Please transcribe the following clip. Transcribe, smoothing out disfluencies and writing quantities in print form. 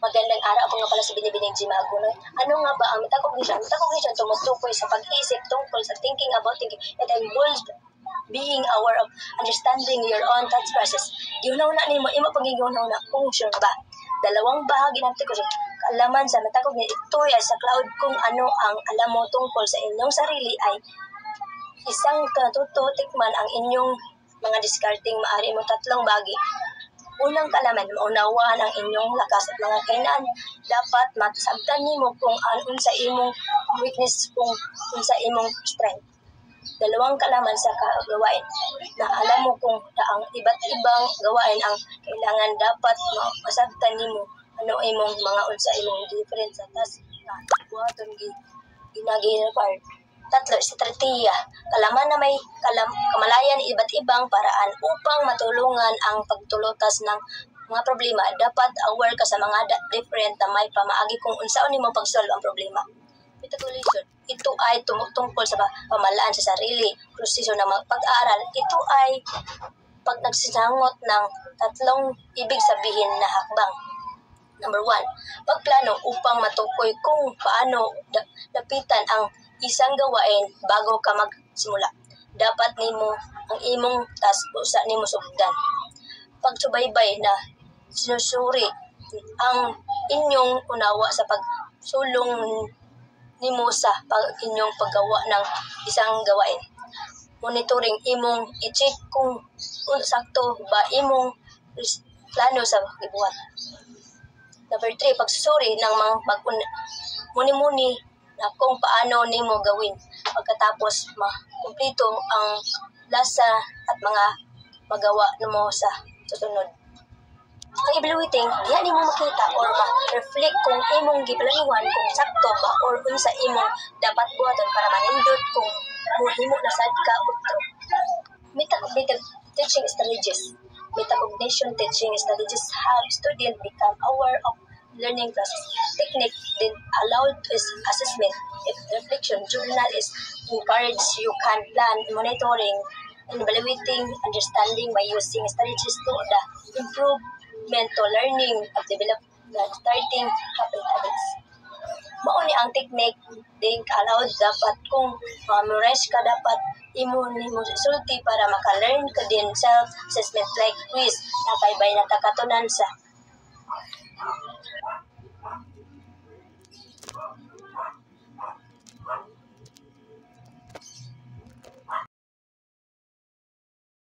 Magandang araw po nga pala sa Binibining Jimago. No? Ano nga ba ang mitakog ni siya? Mitakog ni siya tumutukoy sa pag-isip tungkol sa thinking about thinking. It involves being aware of understanding your own thought process. Gihunaw-na ni mo, imo pag-gihunaw-na function ba? Dalawang bahagi natin ko siya. Kaalaman sa mitakog ni ito ay sa cloud kung ano ang alam mo tungkol sa inyong sarili ay isang katututikman ang inyong mga discarding maaari mo tatlong bahagi. Unang kaalaman, maunawaan ang inyong lakas at mga kainaan. Dapat masabtan nimo kung ano sa imong weakness, kung sa imong strength. Dalawang kaalaman sa gawain, na alam mo kung ang iba't ibang gawain ang kailangan dapat masabtan nimo ano imong mga unsa imong different sa task na buhaton ginagi-required. Tatlo, estratehiya. Kalaman na may kamalayan iba't ibang paraan upang matulungan ang pagtulutas ng mga problema. Dapat aware ka sa mga different na may pamaagi kung unsaon nimo pag-solve ang problema. Methodology. Ito ay tungkol sa pamalaan sa sarili, proseso ng pag-aaral. Ito ay pag nagsisangot ng tatlong ibig sabihin na hakbang. Number 1, pagplano upang matukoy kung paano lapitan ang isang gawain bago ka magsimula. Dapat nimo ang imong task usa nimo sugdan. Pagsubaybay na sinusuri ang inyong unawa sa pagsulong nimo sa inyong paggawa ng isang gawain. Monitoring, imong i-check kung sakto ba imong plano sa gibuhat. Number 3, pagsusuri ng mga muni-muni na kung paano nimo gawin pagkatapos makumpleto ang lasa at mga magawa mo sa susunod. Ang evaluating, diha nimo makita or ma-reflect kung imong giplanuhan kung sakto ba or unsa imong dapat buhaton para manindot kung mohimo na sad ka utro. Metacognitive teaching strategies. Metacognition teaching strategies have students become aware of learning process. Technique then allowed to assessment. If reflection journal is encouraged, you can plan monitoring and evaluating understanding by using strategies to the improvement to learning of develop starting habits. Mauni ang technique din allowed dapat kung memorize ka dapat imo sulti para maka-learn ka din self-assessment like quiz na kaybay natakatunan sa